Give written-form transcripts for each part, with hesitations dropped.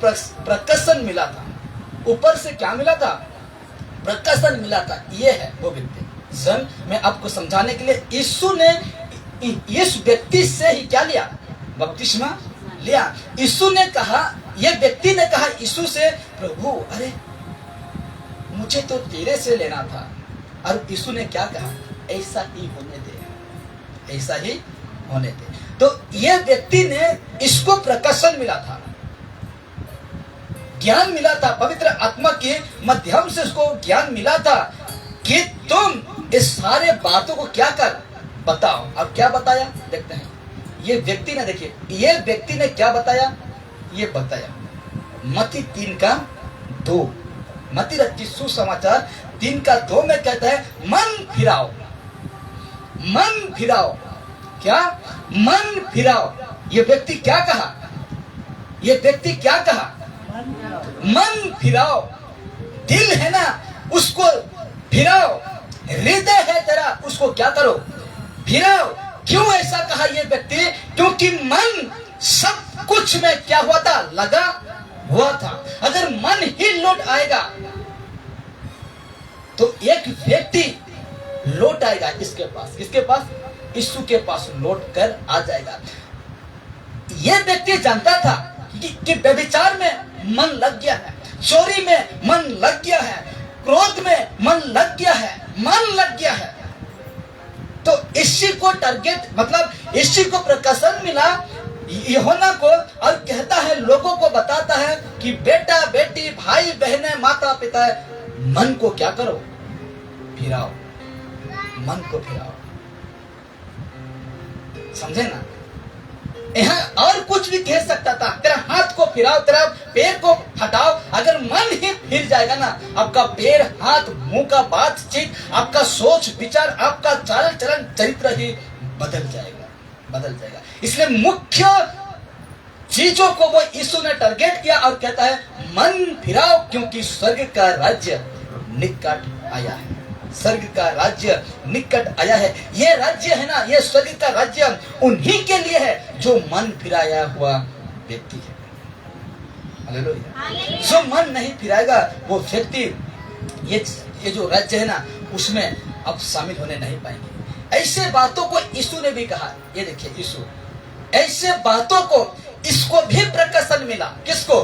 प्रकाशन मिला था, ऊपर से क्या मिला था? प्रकाशन मिला था। ये है वो व्यक्ति। सन मैं आपको समझाने के लिए, यीशु ने इस व्यक्ति से ही क्या लिया? बपतिस्मा लिया। यीशु ने कहा, ये व्यक्ति ने कहा यीशु से, प्रभु अरे मुझे तो तेरे से लेना था। और यीशु ने क्या कहा? ऐसा ही होने दे, ऐसा ही होने दे। तो ये व्यक्ति ने, इसको प्रकाशन मिला था, ज्ञान मिला था, पवित्र आत्मा के माध्यम से उसको ज्ञान मिला था कि तुम इस सारे बातों को क्या कर बताओ। अब क्या बताया देखते हैं। ये व्यक्ति ने, देखिए ये व्यक्ति ने क्या बताया? ये बताया मत्ती 3:2, मत्ती रचित सुसमाचार 3:2 में कहता है, मन फिराओ, मन फिराओ। क्या? मन फिराओ। ये व्यक्ति क्या कहा? ये व्यक्ति क्या कहा? मन फिराओ। दिल है ना, उसको फिराओ। हृदय है तेरा, उसको क्या करो? फिराओ। क्यों ऐसा कहा ये व्यक्ति? क्योंकि मन सब कुछ में क्या हुआ था? लगा हुआ था। अगर मन ही लौट आएगा तो एक व्यक्ति लौट आएगा इसके पास, किसके पास? यीशु के पास लौट कर आ जाएगा। यह व्यक्ति जानता था कि व्यभिचार में मन लग गया है, चोरी में मन लग गया है, क्रोध में मन लग गया है, मन लग गया है। तो इसी को टारगेट, मतलब इसी को प्रकाशन मिला यूहन्ना को, और कहता है, लोगों को बताता है कि बेटा बेटी, भाई बहने, माता पिता, मन को क्या करो? फिराओ, मन को फिराओ। समझे ना? यहाँ और कुछ भी कह सकता था, तेरा हाथ को फिराओ, तेरा पैर को हटाओ। अगर मन ही फिर जाएगा ना, आपका पैर, हाथ, मुंह का बातचीत, आपका सोच विचार, आपका चाल चलन, चरित्र ही बदल जाएगा, बदल जाएगा। इसलिए मुख्य चीजों को वो यीशु ने टारगेट किया और कहता है, मन फिराओ क्योंकि स्वर्ग का राज्य निकट आया है। स्वर्ग का राज्य निकट आया है। ये राज्य है ना, ये स्वर्ग का राज्य उन्हीं के लिए है जो मन फिराया हुआ व्यक्ति है। हालेलुया। जो मन नहीं फिराएगा वो व्यक्ति, ये जो राज्य है ना, उसमें अब शामिल होने नहीं पाएंगे। ऐसे बातों को यीशु ने भी कहा। ये देखिए यीशु, ऐसे बातों को, इसको भी प्रकाशन मिला। किसको?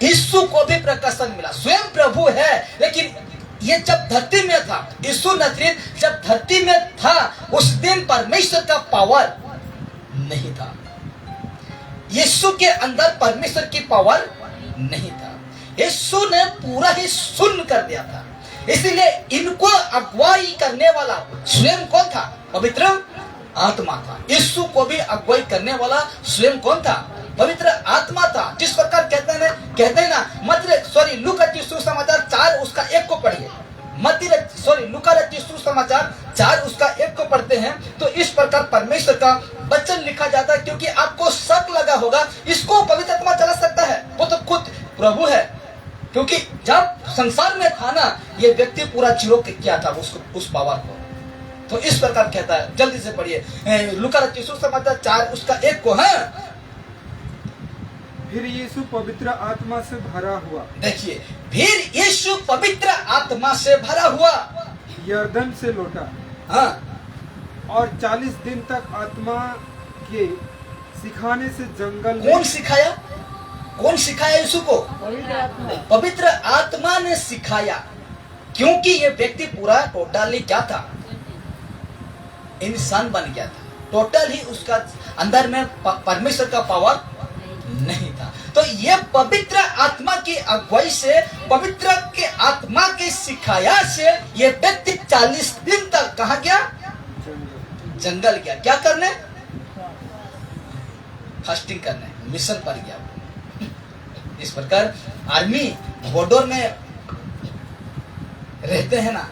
यीशु को भी प्रकाशन मिला। स्वयं प्रभु है, लेकिन ये जब धरती में था, यीशु नजरीत जब धरती में था, उस दिन परमेश्वर का पावर नहीं था। यीशु के अंदर परमेश्वर की पावर नहीं था। यीशु ने पूरा ही शून्य कर दिया था। इसीलिए इनको अगुवाई करने वाला स्वयं कौन था? पवित्र आत्मा था। यीशु को भी अगुवाई करने वाला स्वयं कौन था? पवित्र आत्मा था। जिस प्रकार कहते हैं ना, लूका रचित सुसमाचार 4 उसका 1 को पढ़िए। लूका रचित सुसमाचार 4 उसका 1 को पढ़ते हैं तो इस प्रकार परमेश्वर का वचन लिखा जाता है। क्योंकि आपको शक लगा होगा, इसको पवित्र आत्मा चला सकता है, वो तो खुद प्रभु है। क्योंकि जब संसार में था ना, ये व्यक्ति पूरा जीरो किया था उस पावर को। तो इस प्रकार कहता है, जल्दी से पढ़िए लूका रचित सुसमाचार 4 उसका 1 को। है फिर यीशु पवित्र आत्मा से भरा हुआ। देखिए, फिर यीशु पवित्र आत्मा से भरा हुआ, यरदन से लौटा। हाँ, और 40 दिन तक आत्मा के सिखाने से जंगल कौन सिखाया? कौन सिखाया यीशु को? पवित्र आत्मा ने सिखाया। क्योंकि ये व्यक्ति पूरा टोटली क्या था? इंसान बन गया था। टोटल ही उसका अंदर में परमेश्वर का पावर नहीं था। तो ये पवित्र आत्मा की अगुवाई से, पवित्र के आत्मा के सिखाया से ये व्यक्ति 40 दिन तक कहाँ गया? जंगल गया। क्या करने? फास्टिंग करने, मिशन पर गया। इस प्रकार आर्मी बॉर्डर में रहते हैं ना,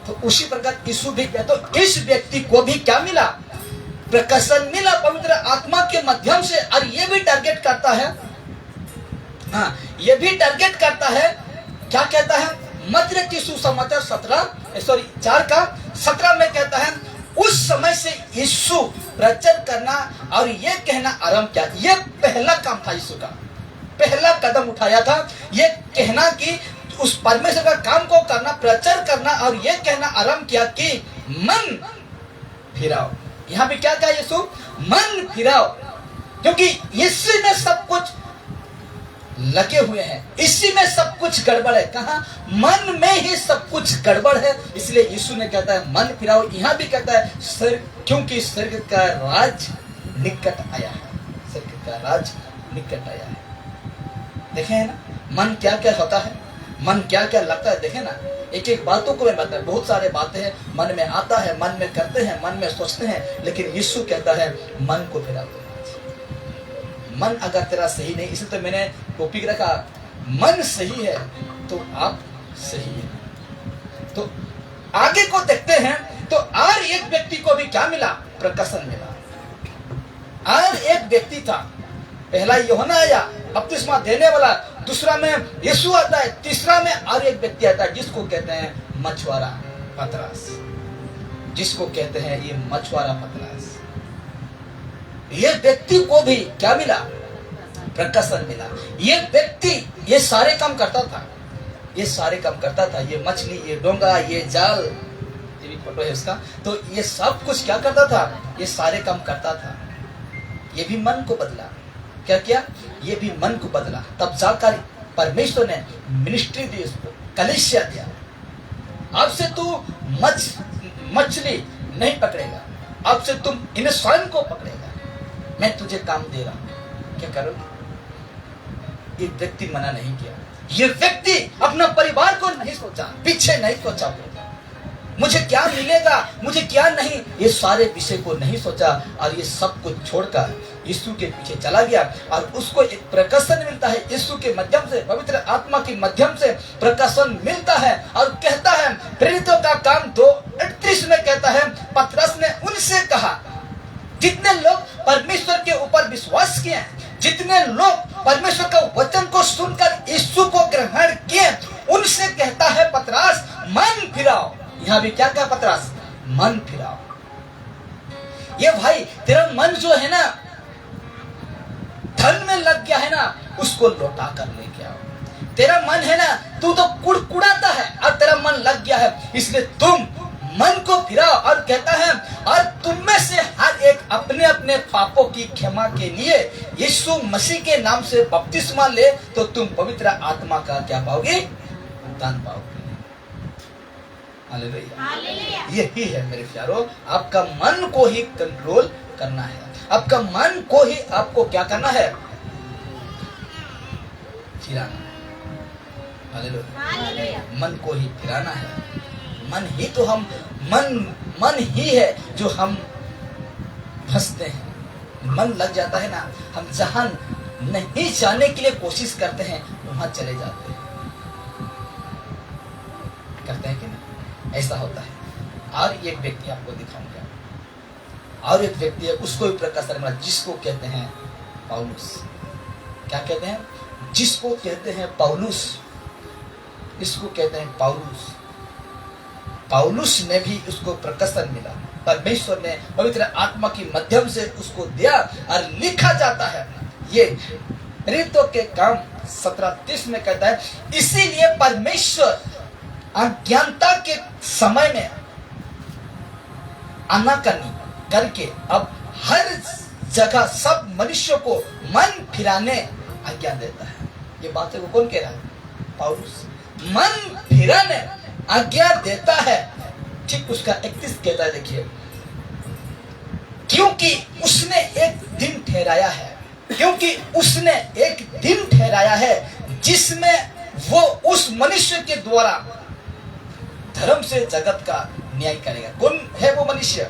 तो उसी प्रकार यीशु भी गया। तो इस व्यक्ति को भी क्या मिला? प्रकाशन मिला पवित्र आत्मा के माध्यम से। और ये भी टारगेट करता है, हाँ, ये भी टारगेट करता है। क्या कहता है? मत्ती रचित सुसमाचार 4:17 में कहता है, उस समय से यीशु प्रचार करना और ये कहना आरंभ किया। ये पहला काम था यीशु का। पहला कदम उठाया था, ये कहना कि उस परमेश्वर का काम को करना, प्रचार करना, और ये कहना आरंभ किया कि मन फिराओ। यहाँ भी क्या कहा यीशु? मन फिराओ, क्योंकि इसी में सब कुछ लगे हुए हैं, इसी में सब कुछ गड़बड़ है। कहा? मन में ही सब कुछ गड़बड़ है। इसलिए यीशु ने कहता है मन फिराओ। यहाँ भी कहता है क्योंकि स्वर्ग का राज निकट आया है, स्वर्ग का राज निकट आया है। देखे है ना मन क्या क्या होता है, मन क्या क्या लगता है। देखे ना, एक एक बातों को मैं बता, बहुत सारे बातें हैं मन में आता है, मन में करते हैं, मन में सोचते हैं, लेकिन यीशु कहता है मन को फिरा दो। मन अगर तेरा सही नहीं, इसलिए तो मैंने टोपी रखा, मन सही है तो आप सही है। तो आगे को देखते हैं तो और एक व्यक्ति को भी क्या मिला? प्रकाशन मिला। और एक व्यक्ति था, पहला यूहन्ना आया बपतिस्मा देने वाला, दूसरा में यीशु आता है, तीसरा में और एक व्यक्ति आता है जिसको कहते हैं मछुआरा पतरस, जिसको कहते हैं ये मछुआरा पतरस। ये व्यक्ति को भी क्या मिला? प्रकाशन मिला। ये व्यक्ति ये सारे काम करता था, ये सारे काम करता था, ये मछली, ये डोंगा, ये जाल, ये भी फोटो है उसका, तो ये सब कुछ क्या करता था? ये सारे काम करता था। ये भी मन को बदला। क्या किया? ये भी मन को बदला। तब जाकर परमेश्वर ने मिनिस्ट्री दी उसको, कलीसिया दिया। अब से तू मछली नहीं पकड़ेगा, अब से तुम इन स्वयं को पकड़ेगा, मैं तुझे काम दे रहा हूं, क्या करोगे? ये व्यक्ति मना नहीं किया। ये व्यक्ति अपना परिवार को नहीं सोचा, पीछे नहीं सोचा, मुझे क्या मिलेगा, मुझे क्या नहीं, ये सारे विषय को नहीं सोचा, और ये सब कुछ छोड़कर यीशु के पीछे चला गया। और उसको एक प्रकाशन मिलता है यीशु के माध्यम से, पवित्र आत्मा के माध्यम से प्रकाशन मिलता है। और कहता है प्रेरितों का काम 2:38 में कहता है, पतरस ने उनसे कहा, जितने लोग परमेश्वर के ऊपर विश्वास किए, जितने लोग परमेश्वर का वचन को सुनकर यीशु को ग्रहण किए, उनसे कहता है पतरस मन फिराओ। यहाँ भी क्या कहा पतरस? मन फिराओ। ये भाई तेरा मन जो है ना, धन में लग गया है ना, उसको लौटा कर लेके आओ। तेरा मन है ना, तू तो कुड़कुड़ाता है और तेरा मन लग गया है, इसलिए तुम मन को फिराओ। और कहता है और तुम में से हर एक अपने अपने पापों की क्षमा के लिए यीशु मसीह के नाम से बपतिस्मा ले, तो तुम पवित्र आत्मा का क्या पाओगे? दान पाओगे। हालेलुया। यही है मेरे प्यारों, आपका मन को ही कंट्रोल करना है, आपका मन को ही आपको क्या करना है? फिराना। हालेलुया। मन को ही फिराना है। मन ही तो हम मन ही है जो हम फंसते हैं। मन लग जाता है ना, हम जहां नहीं जाने के लिए कोशिश करते हैं वहां चले जाते हैं, करते हैं कि नहीं? ऐसा होता है। और एक व्यक्ति आपको दिखाऊंगा, और एक व्यक्ति है, उसको भी प्रकाशन मिला, जिसको कहते हैं पौलुस। क्या कहते हैं? जिसको कहते हैं पौलुस, इसको कहते हैं पौलुस। पौलुस ने भी उसको प्रकाशन मिला, परमेश्वर ने पवित्र आत्मा के माध्यम से उसको दिया। और लिखा जाता है, ये प्रेरितों के काम 17:30 में कहता है, इसीलिए परमेश्वर अज्ञानता के समय में आनाकानी करके अब हर जगह सब मनुष्यों को मन फिराने आज्ञा देता है। ये बातें को कौन कह रहा है? पौलुस। मन फिराने आज्ञा देता है। ठीक उसका 31 कहता है, देखिए, क्योंकि उसने एक दिन ठहराया है, क्योंकि उसने एक दिन ठहराया है जिसमें वो उस मनुष्य के द्वारा धर्म से जगत का न्याय करेगा। कौन है वो मनुष्य?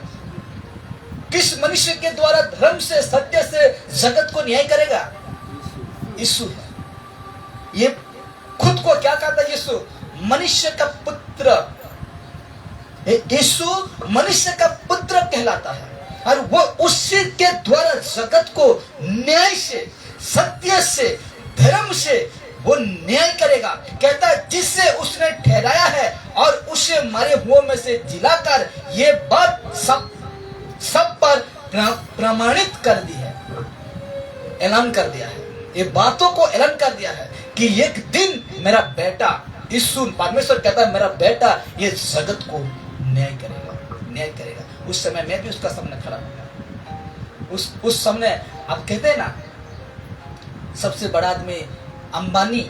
किस मनुष्य के द्वारा धर्म से, सत्य से जगत को न्याय करेगा? यीशु है। ये खुद को क्या कहता है? यीशु मनुष्य का पुत्र। यीशु मनुष्य का पुत्र कहलाता है, और वो उसी के द्वारा जगत को न्याय से, सत्य से, धर्म से वो न्याय करेगा। कहता है जिससे उसने ठहराया है और उसे मरे हुओं में से जिलाकर ये बात सब पर प्रमाणित कर दी है, ऐलान कर दिया है। ये बातों को ऐलान कर दिया है कि एक दिन मेरा बेटा यीशु, परमेश्वर कहता है मेरा बेटा ये जगत को न्याय करेगा। उस समय मैं भी उसका सामने खड़ा होगा। उस समय आप कहते हैं ना, सबसे बड़ा आदमी अंबानी,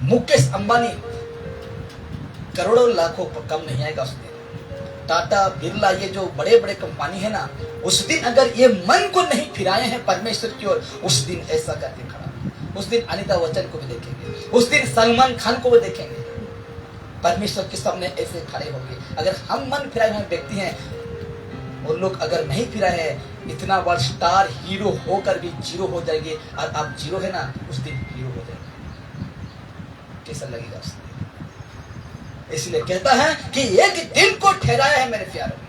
मुकेश अंबानी, करोड़ों लाखों कम नहीं आएगा उस दिन। टाटा, बिरला, ये जो बड़े बड़े कंपनी है ना, उस दिन अगर ये मन को नहीं फिराए हैं परमेश्वर की ओर, उस दिन ऐसा करके खड़ा। उस दिन अनिता बच्चन को भी देखेंगे, उस दिन सलमान खान को भी देखेंगे, परमेश्वर के सामने ऐसे खड़े होंगे। अगर हम मन फिराए हुए व्यक्ति हैं, वो लोग अगर नहीं फिराए हैं, इतना बड़ा स्टार हीरो होकर भी जीरो हो जाएंगे, और आप जीरो है ना, उस दिन हीरो हो जाएंगे। कैसा लगेगा उस दिन? इसलिए कहता है कि एक दिन को ठहराया है मेरे प्यारों,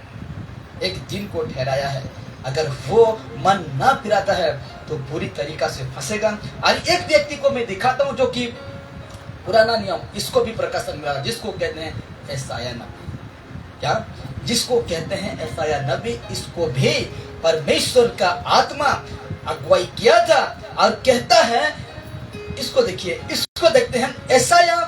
एक दिन को ठहराया है। अगर वो मन ना फिराता है तो पूरी तरीका से फंसेगा। और एक व्यक्ति को मैं दिखाता हूं जो कि पुराना नियम, इसको भी प्रकाशन मिला, जिसको कहते हैं यशायाह नबी। क्या? जिसको कहते हैं यशायाह नबी, इसको भी परमेश्वर का आत्मा अगुवाई किया था। और कहता है, इसको देखिए, इसको देखते हैं, यशायाह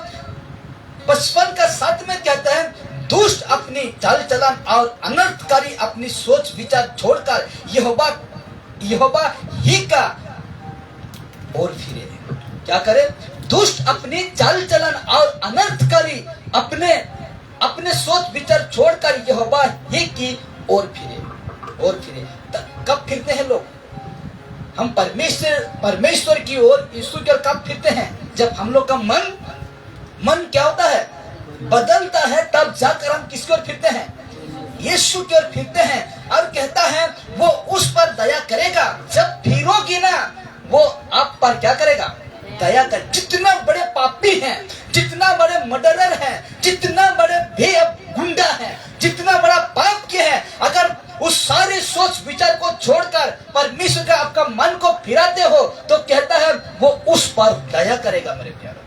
55:7 में कहता है, दुष्ट अपनी चाल चलन और अनर्थकारी अपनी सोच विचार छोड़कर यहोवा ही का और फिरे। क्या करे? दुष्ट अपनी चाल चलन और अनर्थकारी अपने सोच विचार छोड़कर यहोवा ही की और फिरे। कब फिरते हैं लोग? हम परमेश्वर की ओर, यीशु की ओर कब फिरते हैं? जब हम लोग का मन क्या होता है? बदलता है, तब जाकर हम किसकी ओर फिरते हैं? यीशु की ओर फिरते हैं। और कहता है वो उस पर दया करेगा। जब फिरोगी ना, वो आप पर क्या करेगा? दया कर। जितना बड़े पापी हैं, जितना बड़े मर्डरर हैं, जितना बड़े गुंडा हैं, जितना बड़ा पाप किए हैं, अगर उस सारे सोच विचार को छोड़कर परमेश्वर का आपका मन को फिराते हो, तो कहता है वो उस पर दया करेगा मेरे प्यारे।